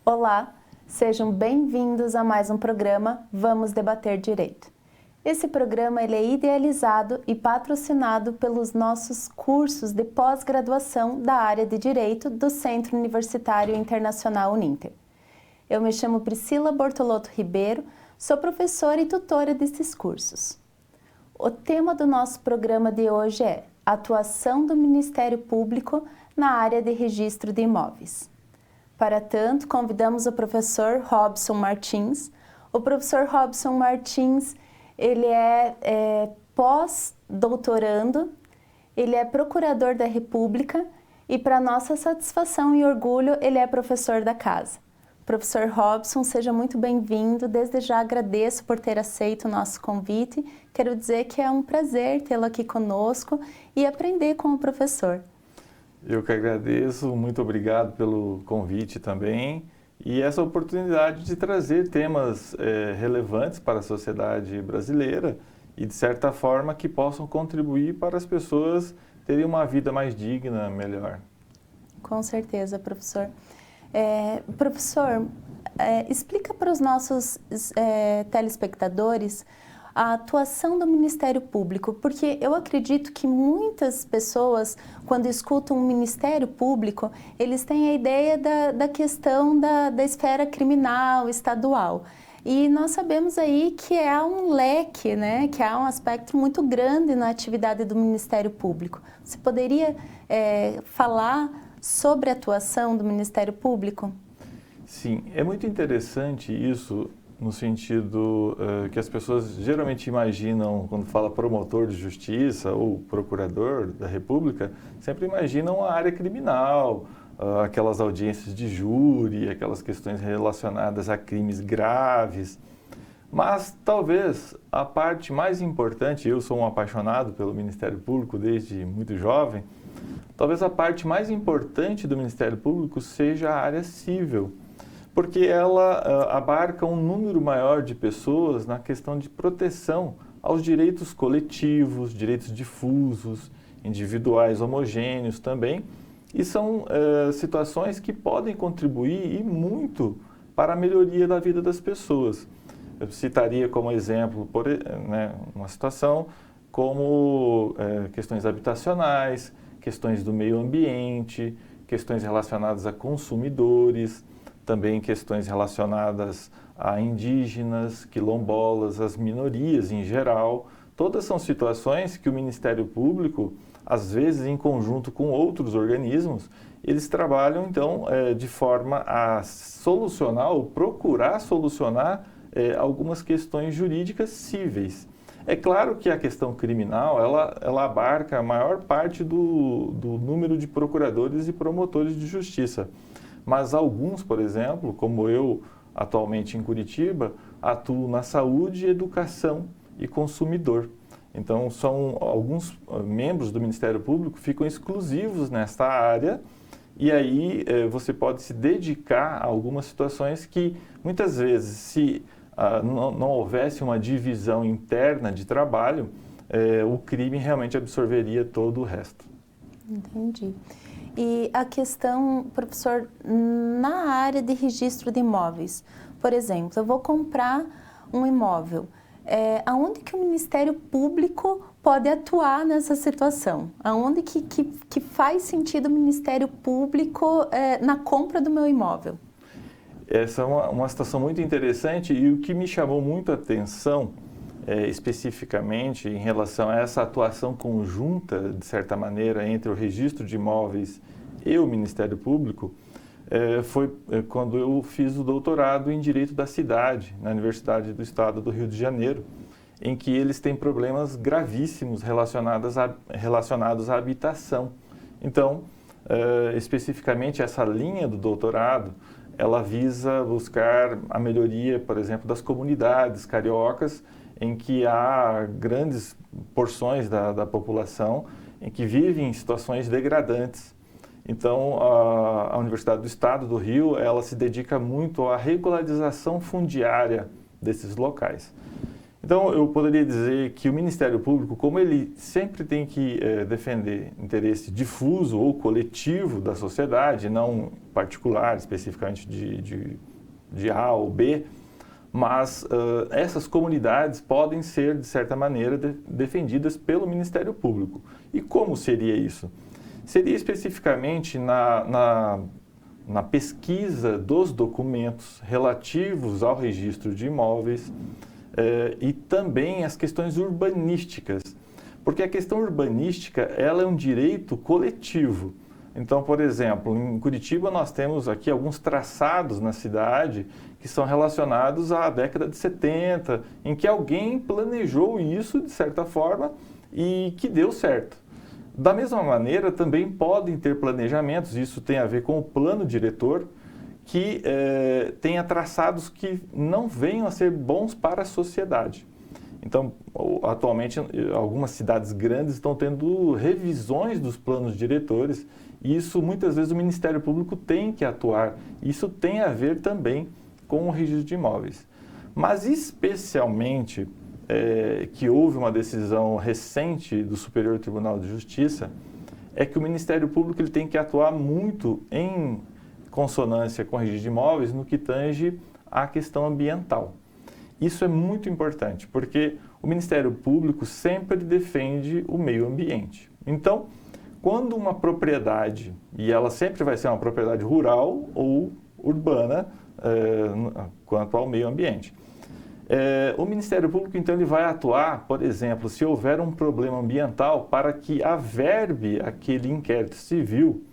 Olá, sejam bem-vindos a mais um programa Vamos Debater Direito. Esse programa ele é idealizado e patrocinado pelos nossos cursos de pós-graduação da área de Direito do Centro Universitário Internacional Uninter. Eu me chamo Priscila Bortolotto Ribeiro, sou professora e tutora desses cursos. O tema do nosso programa de hoje é Atuação do Ministério Público na área de registro de imóveis. Para tanto, convidamos o professor Robson Martins. O professor Robson Martins, ele é pós-doutorando, ele é procurador da República e, para nossa satisfação e orgulho, ele é professor da casa. Professor Robson, seja muito bem-vindo. Desde já agradeço por ter aceito o nosso convite. Quero dizer que é um prazer tê-lo aqui conosco e aprender com o professor. Eu que agradeço, muito obrigado pelo convite também e essa oportunidade de trazer temas relevantes para a sociedade brasileira e, de certa forma, que possam contribuir para as pessoas terem uma vida mais digna, melhor. Com certeza, professor. Professor, explica para os nossos telespectadores a atuação do Ministério Público, porque eu acredito que muitas pessoas, quando escutam o Ministério Público, eles têm a ideia da questão da esfera criminal estadual. E nós sabemos aí que há um leque, né, que há um aspecto muito grande na atividade do Ministério Público. Você poderia falar sobre a atuação do Ministério Público? Sim, é muito interessante isso no sentido que as pessoas geralmente imaginam, quando fala promotor de justiça ou procurador da República, sempre imaginam a área criminal, aquelas audiências de júri, aquelas questões relacionadas a crimes graves. Mas talvez a parte mais importante, eu sou um apaixonado pelo Ministério Público desde muito jovem, talvez a parte mais importante do Ministério Público seja a área civil, porque ela abarca um número maior de pessoas na questão de proteção aos direitos coletivos, direitos difusos, individuais homogêneos também, e são situações que podem contribuir e muito para a melhoria da vida das pessoas. Eu citaria como exemplo, uma situação como questões habitacionais, questões do meio ambiente, questões relacionadas a consumidores, também questões relacionadas a indígenas, quilombolas, as minorias em geral. Todas são situações que o Ministério Público, às vezes em conjunto com outros organismos, eles trabalham então de forma a solucionar ou procurar solucionar algumas questões jurídicas cíveis. É claro que a questão criminal, ela abarca a maior parte do número de procuradores e promotores de justiça. Mas alguns, por exemplo, como eu atualmente em Curitiba, atuo na saúde, educação e consumidor. Então, são alguns membros do Ministério Público ficam exclusivos nesta área e aí você pode se dedicar a algumas situações que, muitas vezes, se não houvesse uma divisão interna de trabalho, o crime realmente absorveria todo o resto. Entendi. E a questão, professor, na área de registro de imóveis, por exemplo, eu vou comprar um imóvel, aonde que o Ministério Público pode atuar nessa situação? Aonde que faz sentido o Ministério Público na compra do meu imóvel? Essa é uma situação muito interessante e o que me chamou muito a atenção, especificamente em relação a essa atuação conjunta, de certa maneira, entre o registro de imóveis e o Ministério Público, foi quando eu fiz o doutorado em Direito da Cidade, na Universidade do Estado do Rio de Janeiro, em que eles têm problemas gravíssimos relacionados à habitação. Então, especificamente essa linha do doutorado, ela visa buscar a melhoria, por exemplo, das comunidades cariocas, em que há grandes porções da população em que vivem em situações degradantes. Então, a Universidade do Estado do Rio, ela se dedica muito à regularização fundiária desses locais. Então, eu poderia dizer que o Ministério Público, como ele sempre tem que defender interesse difuso ou coletivo da sociedade, não particular, especificamente de A ou B, mas essas comunidades podem ser, de certa maneira, defendidas pelo Ministério Público. E como seria isso? Seria especificamente na pesquisa dos documentos relativos ao registro de imóveis e também as questões urbanísticas, porque a questão urbanística ela é um direito coletivo. Então, por exemplo, em Curitiba nós temos aqui alguns traçados na cidade que são relacionados à década de 70, em que alguém planejou isso de certa forma e que deu certo. Da mesma maneira, também podem ter planejamentos, isso tem a ver com o plano diretor, que tenha traçados que não venham a ser bons para a sociedade. Então, atualmente, algumas cidades grandes estão tendo revisões dos planos diretores e isso, muitas vezes, o Ministério Público tem que atuar. Isso tem a ver também com o registro de imóveis. Mas, especialmente, que houve uma decisão recente do Superior Tribunal de Justiça, é que o Ministério Público ele tem que atuar muito em consonância com o registro de imóveis no que tange à questão ambiental. Isso é muito importante, porque o Ministério Público sempre defende o meio ambiente. Então, quando uma propriedade, e ela sempre vai ser uma propriedade rural ou urbana, quanto ao meio ambiente, o Ministério Público, então, ele vai atuar, por exemplo, se houver um problema ambiental, para que averbe aquele inquérito civil,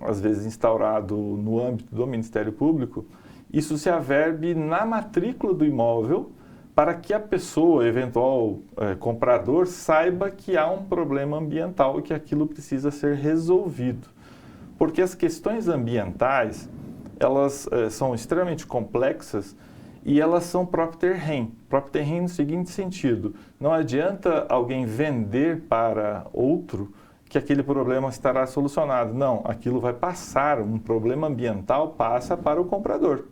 às vezes instaurado no âmbito do Ministério Público, isso se averbe na matrícula do imóvel para que a pessoa, eventual comprador, saiba que há um problema ambiental e que aquilo precisa ser resolvido. Porque as questões ambientais, elas são extremamente complexas e elas são próprio terreno. Próprio terreno no seguinte sentido, não adianta alguém vender para outro que aquele problema estará solucionado. Não, aquilo vai passar, um problema ambiental passa para o comprador.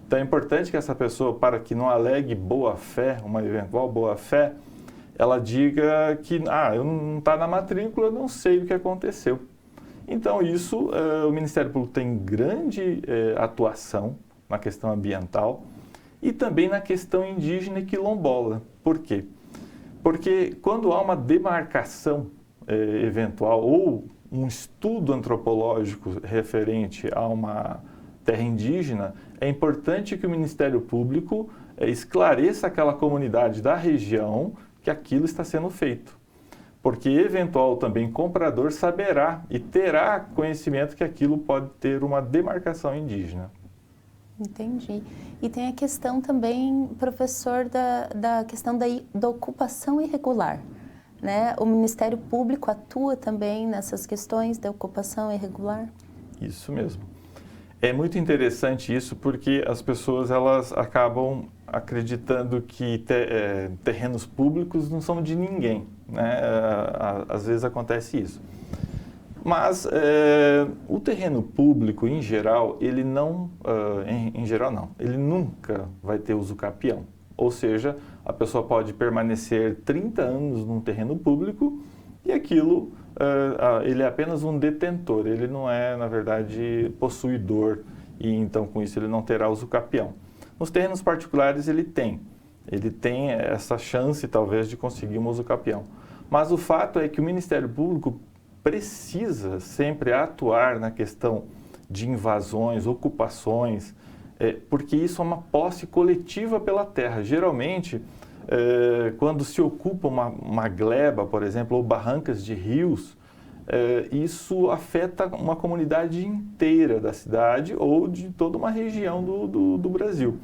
Então é importante que essa pessoa, para que não alegue boa-fé, uma eventual boa-fé, ela diga que eu não está na matrícula, não sei o que aconteceu. Então isso, o Ministério Público tem grande atuação na questão ambiental e também na questão indígena e quilombola. Por quê? Porque quando há uma demarcação eventual ou um estudo antropológico referente a uma terra indígena, é importante que o Ministério Público esclareça aquela comunidade da região que aquilo está sendo feito. Porque eventual também comprador saberá e terá conhecimento que aquilo pode ter uma demarcação indígena. Entendi. E tem a questão também, professor, da questão da ocupação irregular. Né? O Ministério Público atua também nessas questões da ocupação irregular? Isso mesmo. É muito interessante isso porque as pessoas elas acabam acreditando que terrenos públicos não são de ninguém, né? Às vezes acontece isso. Mas o terreno público, em geral, ele não, ele nunca vai ter uso capião. Ou seja, a pessoa pode permanecer 30 anos num terreno público e aquilo, ele é apenas um detentor, ele não é, na verdade, possuidor e então com isso ele não terá uso capião. Nos terrenos particulares ele tem essa chance talvez de conseguir um uso capião. Mas o fato é que o Ministério Público precisa sempre atuar na questão de invasões, ocupações, porque isso é uma posse coletiva pela terra. Geralmente, quando se ocupa uma gleba, por exemplo, ou barrancas de rios, isso afeta uma comunidade inteira da cidade ou de toda uma região do Brasil.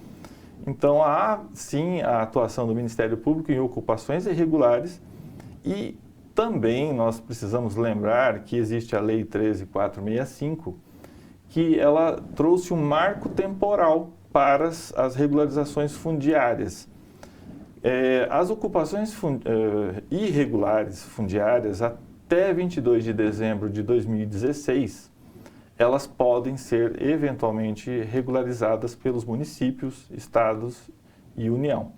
Então, há sim a atuação do Ministério Público em ocupações irregulares e também nós precisamos lembrar que existe a Lei 13.465, que ela trouxe um marco temporal para as regularizações fundiárias. As ocupações irregulares fundiárias até 22 de dezembro de 2016, elas podem ser eventualmente regularizadas pelos municípios, estados e União.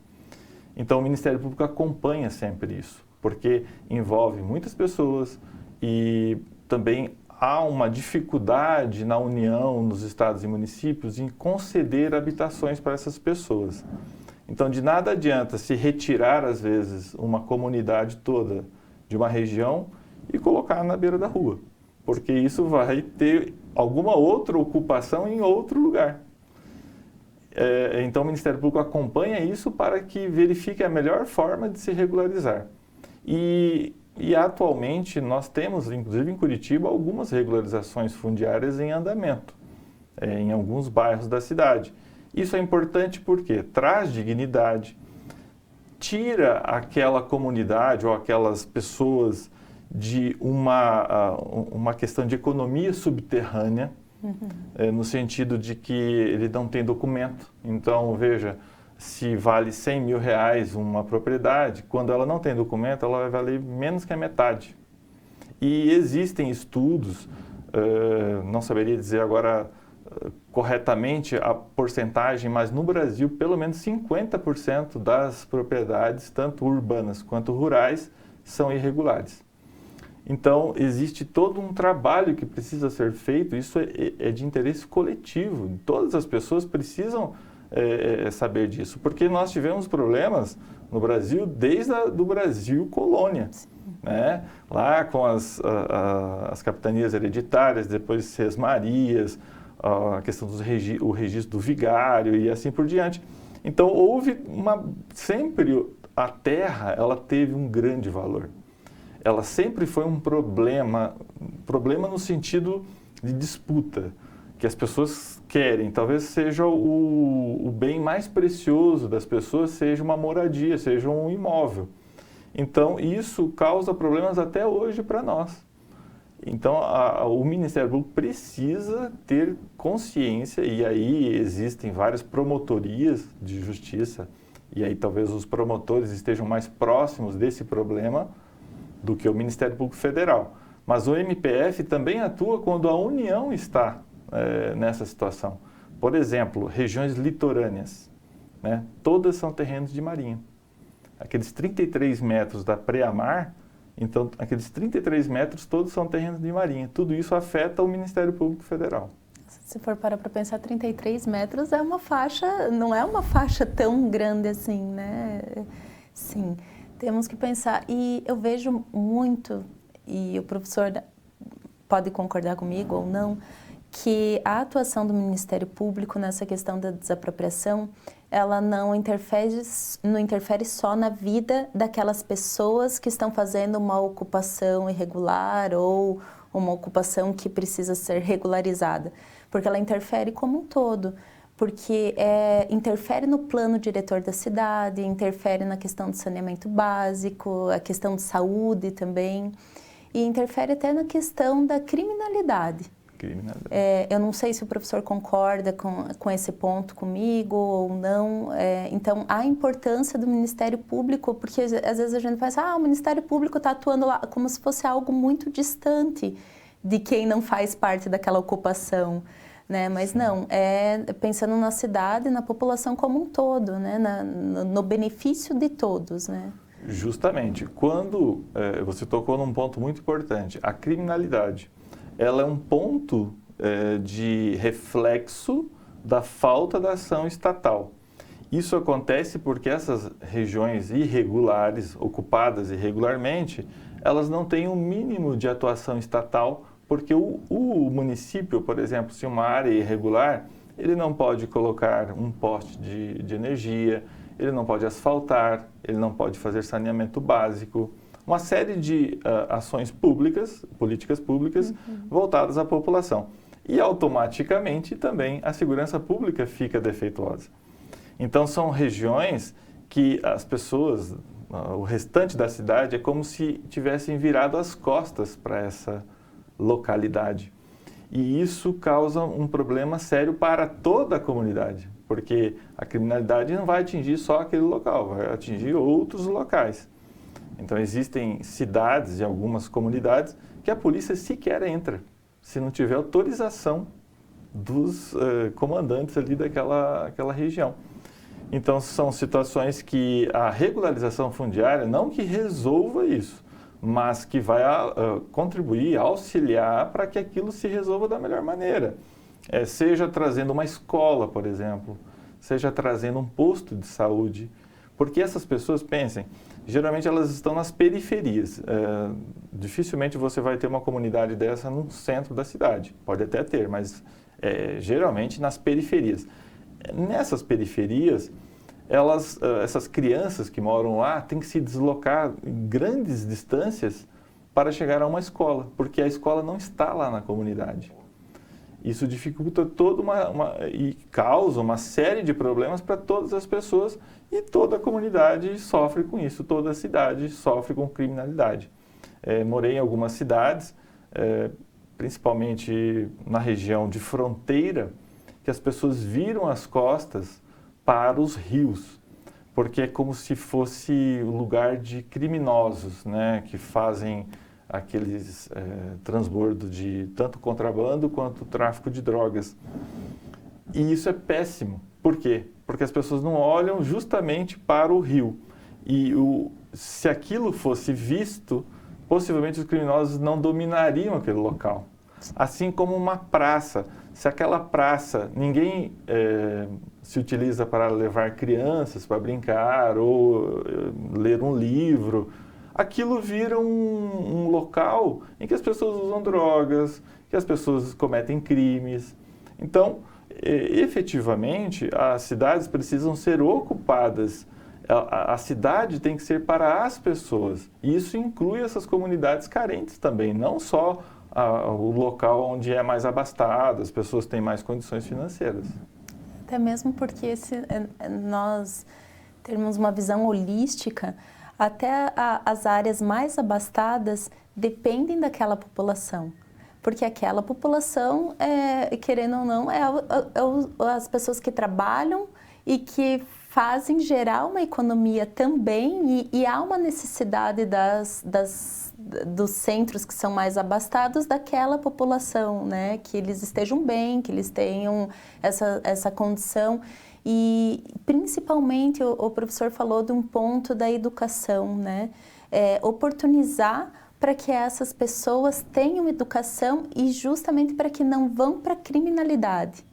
Então, o Ministério Público acompanha sempre isso, porque envolve muitas pessoas e também há uma dificuldade na União, nos estados e municípios, em conceder habitações para essas pessoas. Então, de nada adianta se retirar, às vezes, uma comunidade toda de uma região e colocar na beira da rua, porque isso vai ter alguma outra ocupação em outro lugar. Então, o Ministério Público acompanha isso para que verifique a melhor forma de se regularizar. E atualmente nós temos, inclusive em Curitiba, algumas regularizações fundiárias em andamento, em alguns bairros da cidade. Isso é importante porque traz dignidade, tira aquela comunidade ou aquelas pessoas de uma questão de economia subterrânea, no sentido de que ele não tem documento. Então, veja, se vale R$100 mil uma propriedade, quando ela não tem documento, ela vai valer menos que a metade. E existem estudos, não saberia dizer agora corretamente a porcentagem, mas no Brasil, pelo menos 50% das propriedades, tanto urbanas quanto rurais, são irregulares. Então, existe todo um trabalho que precisa ser feito, isso é de interesse coletivo, todas as pessoas precisam saber disso, porque nós tivemos problemas no Brasil desde do Brasil colônia, né? Lá com as capitanias hereditárias, depois Sesmarias, a questão do registro do vigário e assim por diante. Então, sempre a terra, ela teve um grande valor. Ela sempre foi um problema no sentido de disputa, que as pessoas querem. Talvez seja o bem mais precioso das pessoas, seja uma moradia, seja um imóvel. Então, isso causa problemas até hoje para nós. Então, o Ministério Público precisa ter consciência, e aí existem várias promotorias de justiça, e aí talvez os promotores estejam mais próximos desse problema do que o Ministério Público Federal. Mas o MPF também atua quando a União está nessa situação. Por exemplo, regiões litorâneas, né? Todas são terrenos de marinha. Aqueles 33 metros da Preamar, então aqueles 33 metros todos são terrenos de marinha. Tudo isso afeta o Ministério Público Federal. Se for parar para pensar, 33 metros é uma faixa, não é uma faixa tão grande assim, né? Sim. Temos que pensar, e eu vejo muito, e o professor pode concordar comigo ou não, que a atuação do Ministério Público nessa questão da desapropriação, ela não interfere só na vida daquelas pessoas que estão fazendo uma ocupação irregular ou uma ocupação que precisa ser regularizada, porque ela interfere como um todo. Porque interfere no plano diretor da cidade, interfere na questão do saneamento básico, a questão de saúde também, e interfere até na questão da criminalidade. Eu não sei se o professor concorda com esse ponto comigo ou não. Então, a importância do Ministério Público, porque às vezes a gente pensa, o Ministério Público está atuando lá como se fosse algo muito distante de quem não faz parte daquela ocupação. Né? Mas não, pensando na cidade, na população como um todo, né? No benefício de todos. Né? Justamente, quando você tocou num ponto muito importante, a criminalidade, ela é um ponto de reflexo da falta da ação estatal. Isso acontece porque essas regiões irregulares, ocupadas irregularmente, elas não têm um mínimo de atuação estatal. Porque o município, por exemplo, se uma área é irregular, ele não pode colocar um poste de energia, ele não pode asfaltar, ele não pode fazer saneamento básico, uma série de ações públicas, políticas públicas voltadas à população. E automaticamente também a segurança pública fica defeituosa. Então são regiões que as pessoas, o restante da cidade, é como se tivessem virado as costas para essa localidade. E isso causa um problema sério para toda a comunidade, porque a criminalidade não vai atingir só aquele local, vai atingir outros locais. Então existem cidades e algumas comunidades que a polícia sequer entra, se não tiver autorização dos comandantes ali daquela região. Então, são situações que a regularização fundiária, não que resolva isso, mas que vai contribuir, auxiliar para que aquilo se resolva da melhor maneira. Seja trazendo uma escola, por exemplo, seja trazendo um posto de saúde, porque essas pessoas, pensem, geralmente elas estão nas periferias. Dificilmente você vai ter uma comunidade dessa no centro da cidade, pode até ter, mas geralmente nas periferias. Nessas periferias, essas crianças que moram lá têm que se deslocar em grandes distâncias para chegar a uma escola, porque a escola não está lá na comunidade. Isso dificulta e causa uma série de problemas para todas as pessoas e toda a comunidade sofre com isso, toda a cidade sofre com criminalidade. Morei em algumas cidades, principalmente na região de fronteira, que as pessoas viram as costas para os rios, porque é como se fosse o lugar de criminosos, né, que fazem aqueles transbordos de tanto contrabando quanto tráfico de drogas. E isso é péssimo. Por quê? Porque as pessoas não olham justamente para o rio. E se aquilo fosse visto, possivelmente os criminosos não dominariam aquele local. Assim como uma praça. Se aquela praça ninguém se utiliza para levar crianças para brincar ou ler um livro, aquilo vira um local em que as pessoas usam drogas, que as pessoas cometem crimes. Então, efetivamente, as cidades precisam ser ocupadas. A cidade tem que ser para as pessoas. E isso inclui essas comunidades carentes também, não só o local onde é mais abastado, as pessoas têm mais condições financeiras. Até mesmo porque nós termos uma visão holística, até as áreas mais abastadas dependem daquela população. Porque aquela população, querendo ou não, as pessoas que trabalham e que fazem gerar uma economia também, e há uma necessidade dos centros que são mais abastados daquela população, né? Que eles estejam bem, que eles tenham essa condição. E principalmente o professor falou de um ponto da educação, né? Oportunizar para que essas pessoas tenham educação e justamente para que não vão para a criminalidade,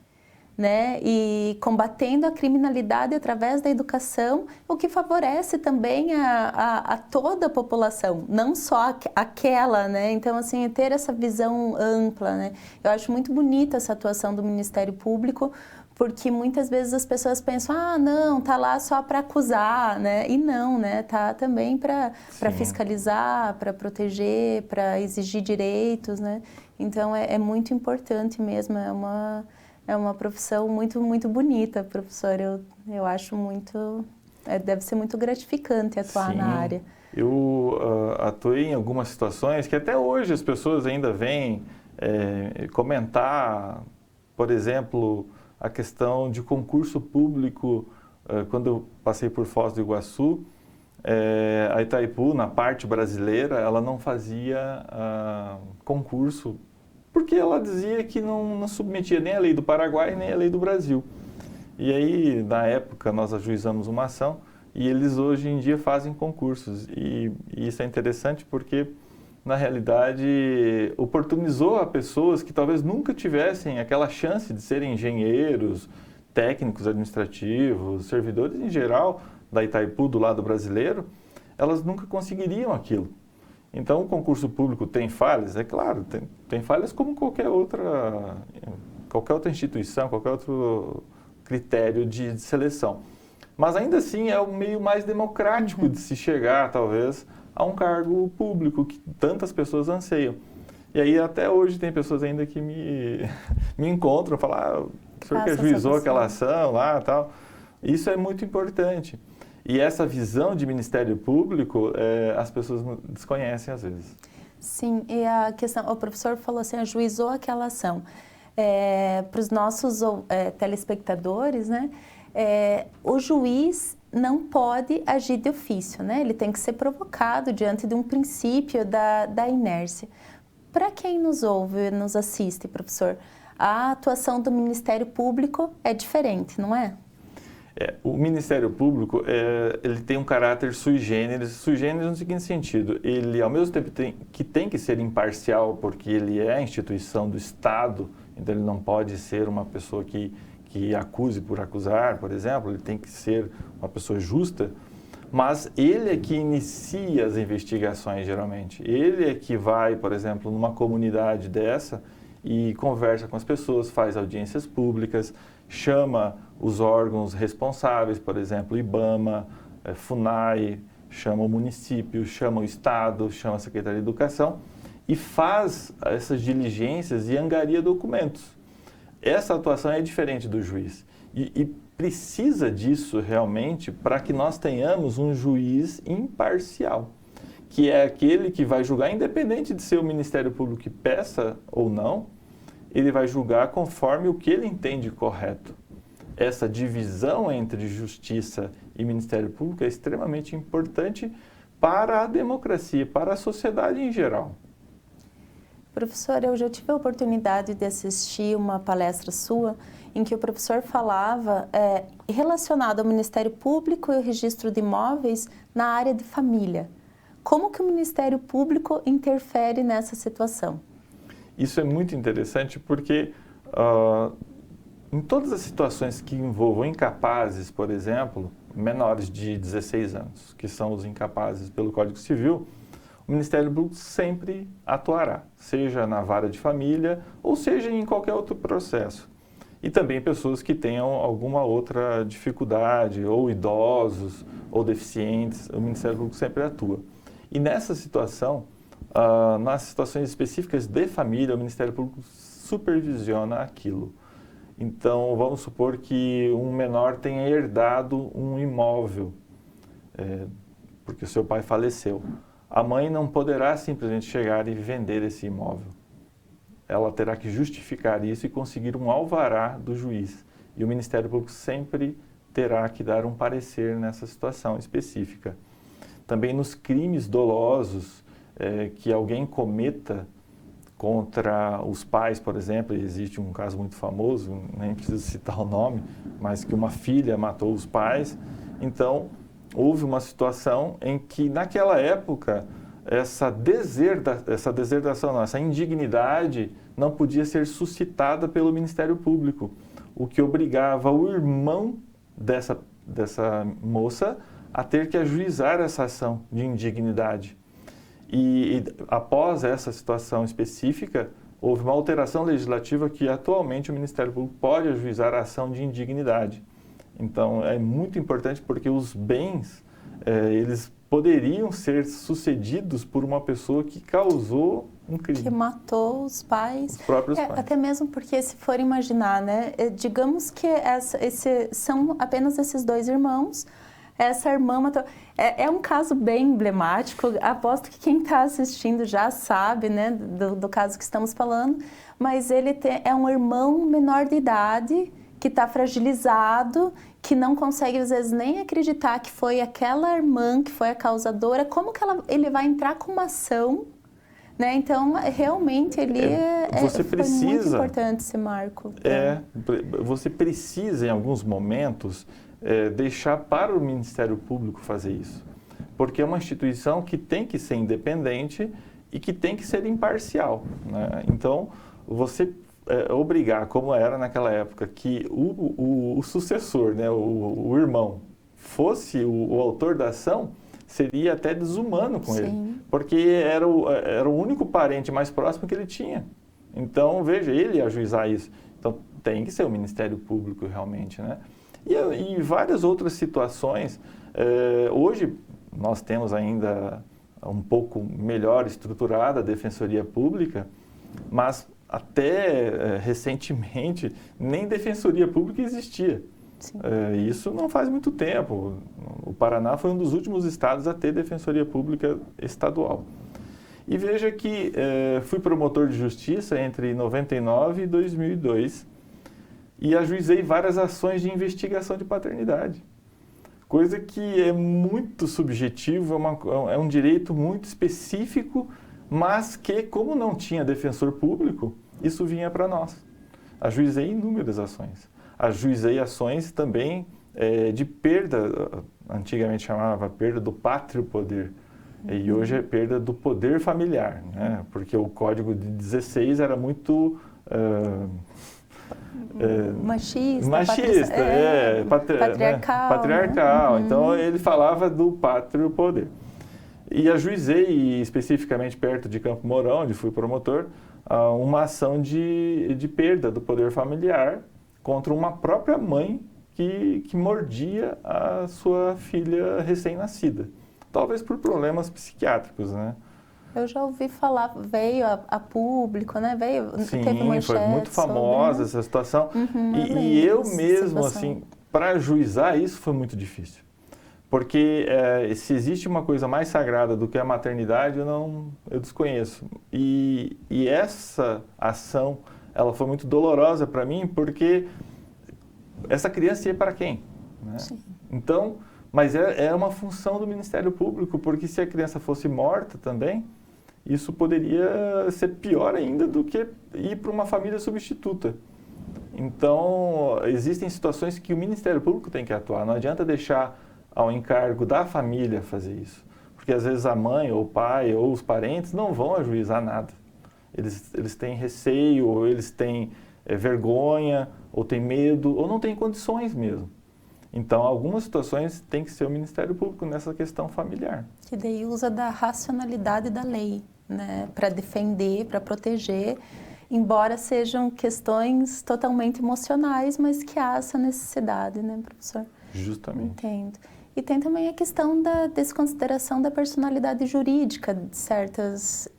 né? E combatendo a criminalidade através da educação, o que favorece também a toda a população, não só aquela, né? Então, assim, ter essa visão ampla, né? Eu acho muito bonita essa atuação do Ministério Público, porque muitas vezes as pessoas pensam, não, tá lá só para acusar, né? E não, né? Tá também para fiscalizar, para proteger, para exigir direitos, né? Então, é muito importante mesmo, é uma profissão muito, muito bonita, professor. Eu acho muito... deve ser muito gratificante atuar na área. Eu atuei em algumas situações que até hoje as pessoas ainda vêm comentar, por exemplo, a questão de concurso público. Quando eu passei por Foz do Iguaçu, a Itaipu, na parte brasileira, ela não fazia concurso, porque ela dizia que não submetia nem a lei do Paraguai nem a lei do Brasil. E aí, na época, nós ajuizamos uma ação e eles hoje em dia fazem concursos. E isso é interessante porque, na realidade, oportunizou a pessoas que talvez nunca tivessem aquela chance de serem engenheiros, técnicos administrativos, servidores em geral da Itaipu, do lado brasileiro, elas nunca conseguiriam aquilo. Então, o concurso público tem falhas? É claro, tem falhas como qualquer outra instituição, qualquer outro critério de seleção. Mas, ainda assim, é o meio mais democrático de se chegar, talvez, a um cargo público que tantas pessoas anseiam. E aí, até hoje, tem pessoas ainda que me encontram, falam, o senhor que ajuizou aquela ação lá e tal. Isso é muito importante. E essa visão de Ministério Público, as pessoas desconhecem às vezes. Sim, e a questão, o professor falou assim, ajuizou aquela ação. Para os nossos telespectadores, né, o juiz não pode agir de ofício, né? Ele tem que ser provocado diante de um princípio da inércia. Para quem nos ouve, nos assiste, professor, a atuação do Ministério Público é diferente, não é? O Ministério Público, ele tem um caráter sui generis no seguinte sentido, ele ao mesmo tempo tem que ser imparcial, porque ele é a instituição do Estado, então ele não pode ser uma pessoa que acuse por acusar, por exemplo, ele tem que ser uma pessoa justa, mas ele é que inicia as investigações geralmente, ele é que vai, por exemplo, numa comunidade dessa e conversa com as pessoas, faz audiências públicas, chama os órgãos responsáveis, por exemplo, IBAMA, FUNAI, chama o município, chama o Estado, chama a Secretaria de Educação e faz essas diligências e angaria documentos. Essa atuação é diferente do juiz e precisa disso realmente para que nós tenhamos um juiz imparcial, que é aquele que vai julgar, independente de ser o Ministério Público que peça ou não, ele vai julgar conforme o que ele entende correto. Essa divisão entre justiça e Ministério Público é extremamente importante para a democracia, para a sociedade em geral. Professor, eu já tive a oportunidade de assistir uma palestra sua em que o professor falava relacionado ao Ministério Público e o registro de imóveis na área de família. Como que o Ministério Público interfere nessa situação? Isso é muito interessante porque em todas as situações que envolvam incapazes, por exemplo, menores de 16 anos, que são os incapazes pelo Código Civil, o Ministério Público sempre atuará, seja na vara de família ou seja em qualquer outro processo. E também pessoas que tenham alguma outra dificuldade, ou idosos, ou deficientes, o Ministério Público sempre atua. E nessa situação, nas situações específicas de família, o Ministério Público supervisiona aquilo. Então, vamos supor que um menor tenha herdado um imóvel, porque o seu pai faleceu. A mãe não poderá simplesmente chegar e vender esse imóvel. Ela terá que justificar isso e conseguir um alvará do juiz. E o Ministério Público sempre terá que dar um parecer nessa situação específica. Também nos crimes dolosos que alguém cometa contra os pais, por exemplo, existe um caso muito famoso, nem preciso citar o nome, mas que uma filha matou os pais. Então, houve uma situação em que, naquela época, essa deserdação, essa indignidade não podia ser suscitada pelo Ministério Público, o que obrigava o irmão dessa moça a ter que ajuizar essa ação de indignidade. E após essa situação específica, houve uma alteração legislativa que atualmente o Ministério Público pode ajuizar a ação de indignidade. Então, é muito importante porque os bens, eles poderiam ser sucedidos por uma pessoa que causou um crime. Que matou os pais. Os próprios pais. Até mesmo porque, se for imaginar, né, digamos que são apenas esses dois irmãos, essa irmã matou. É um caso bem emblemático, aposto que quem está assistindo já sabe, né, do caso que estamos falando, mas ele é um irmão menor de idade que está fragilizado, que não consegue às vezes nem acreditar que foi aquela irmã que foi a causadora. Como que ele vai entrar com uma ação, né? Então, realmente, foi muito importante esse marco. Você precisa, em alguns momentos, deixar para o Ministério Público fazer isso. Porque é uma instituição que tem que ser independente e que tem que ser imparcial, né? Então, você obrigar, como era naquela época, que o sucessor, né, o irmão, fosse o autor da ação, seria até desumano com ele, porque era o único parente mais próximo que ele tinha. Então, veja, ele ia ajuizar isso. Então, tem que ser o Ministério Público realmente, né? E várias outras situações. Hoje, nós temos ainda um pouco melhor estruturada a Defensoria Pública, mas até recentemente nem Defensoria Pública existia. Isso não faz muito tempo. O Paraná foi um dos últimos estados a ter Defensoria Pública estadual. E veja que fui promotor de justiça entre 99 e 2002 e ajuizei várias ações de investigação de paternidade. Coisa que é muito subjetivo, é um direito muito específico, mas que, como não tinha defensor público, isso vinha para nós. Ajuizei inúmeras ações. Ajuizei ações também de perda, antigamente chamava perda do pátrio poder, e hoje é perda do poder familiar, né? Porque o Código de 16 era muito... machista, patriarcal. Patriarcal. Né? Então ele falava do pátrio poder. E ajuizei, especificamente perto de Campo Mourão, onde fui promotor, uma ação de perda do poder familiar contra uma própria mãe que mordia a sua filha recém-nascida. Talvez por problemas psiquiátricos, né? Eu já ouvi falar, veio a público, né? Sim, teve manchete foi muito famosa essa situação. E eu mesmo, assim, para ajuizar isso foi muito difícil. Porque se existe uma coisa mais sagrada do que a maternidade, eu desconheço. E essa ação, ela foi muito dolorosa para mim, porque essa criança ia para quem? Né? Então, mas é uma função do Ministério Público, porque se a criança fosse morta também, isso poderia ser pior ainda do que ir para uma família substituta. Então, existem situações que o Ministério Público tem que atuar. Não adianta deixar ao encargo da família fazer isso. Porque às vezes a mãe, ou o pai, ou os parentes não vão ajuizar nada. Eles têm receio, ou eles têm vergonha, ou têm medo, ou não têm condições mesmo. Então, algumas situações tem que ser o Ministério Público nessa questão familiar. Que daí usa da racionalidade da lei, né, para defender, para proteger, embora sejam questões totalmente emocionais, mas que há essa necessidade, né, professor? Justamente. Entendo. E tem também a questão da desconsideração da personalidade jurídica de certas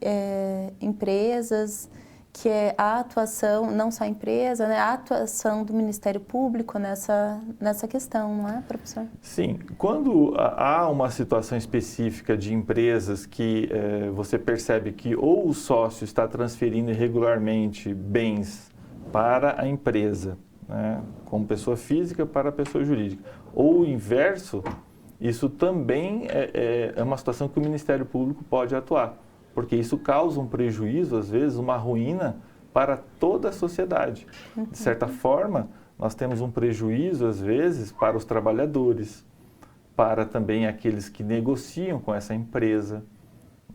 empresas, que é a atuação, não só a empresa, né, a atuação do Ministério Público nessa questão, não é, professor? Sim. Quando há uma situação específica de empresas que você percebe que ou o sócio está transferindo irregularmente bens para a empresa, né, como pessoa física para a pessoa jurídica, ou o inverso, isso também é uma situação que o Ministério Público pode atuar. Porque isso causa um prejuízo, às vezes, uma ruína para toda a sociedade. De certa forma, nós temos um prejuízo, às vezes, para os trabalhadores, para também aqueles que negociam com essa empresa.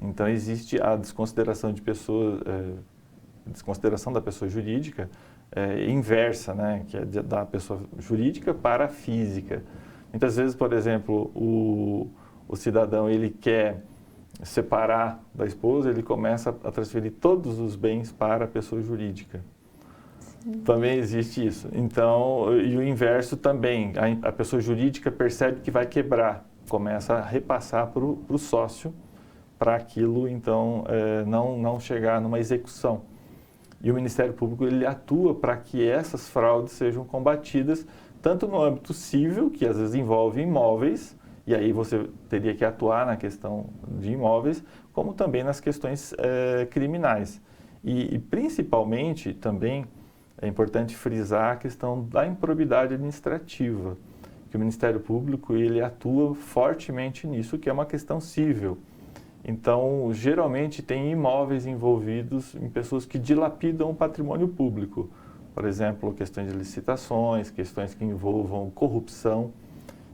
Então, existe a desconsideração de pessoas, desconsideração da pessoa jurídica inversa, né? Que é da pessoa jurídica para a física. Muitas vezes, por exemplo, o cidadão ele quer separar da esposa, ele começa a transferir todos os bens para a pessoa jurídica. Sim. Também existe isso. Então, e o inverso também, a pessoa jurídica percebe que vai quebrar, começa a repassar para o sócio, para aquilo, então, não chegar numa execução. E o Ministério Público, ele atua para que essas fraudes sejam combatidas, tanto no âmbito civil, que às vezes envolve imóveis, e aí você teria que atuar na questão de imóveis, como também nas questões criminais. E principalmente também é importante frisar a questão da improbidade administrativa, que o Ministério Público ele atua fortemente nisso, que é uma questão civil. Então, geralmente tem imóveis envolvidos em pessoas que dilapidam o patrimônio público. Por exemplo, questões de licitações, questões que envolvam corrupção.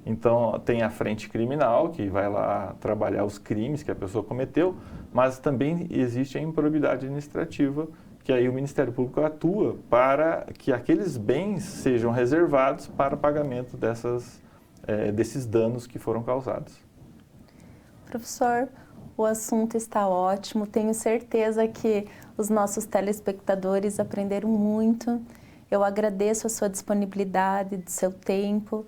Então, tem a frente criminal, que vai lá trabalhar os crimes que a pessoa cometeu, mas também existe a improbidade administrativa, que aí o Ministério Público atua para que aqueles bens sejam reservados para pagamento desses danos que foram causados. Professor, o assunto está ótimo, tenho certeza que os nossos telespectadores aprenderam muito. Eu agradeço a sua disponibilidade, do seu tempo,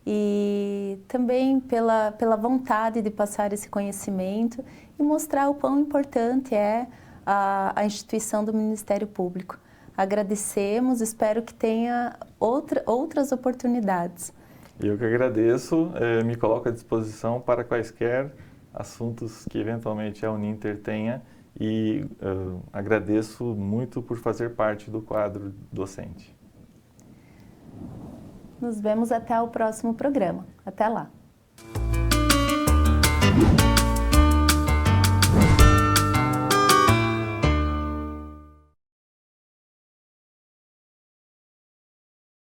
e também pela vontade de passar esse conhecimento e mostrar o quão importante é a instituição do Ministério Público. Agradecemos, espero que tenha outras oportunidades. Eu que agradeço, me coloco à disposição para quaisquer assuntos que eventualmente a Uninter tenha e agradeço muito por fazer parte do quadro docente. Nos vemos até o próximo programa. Até lá!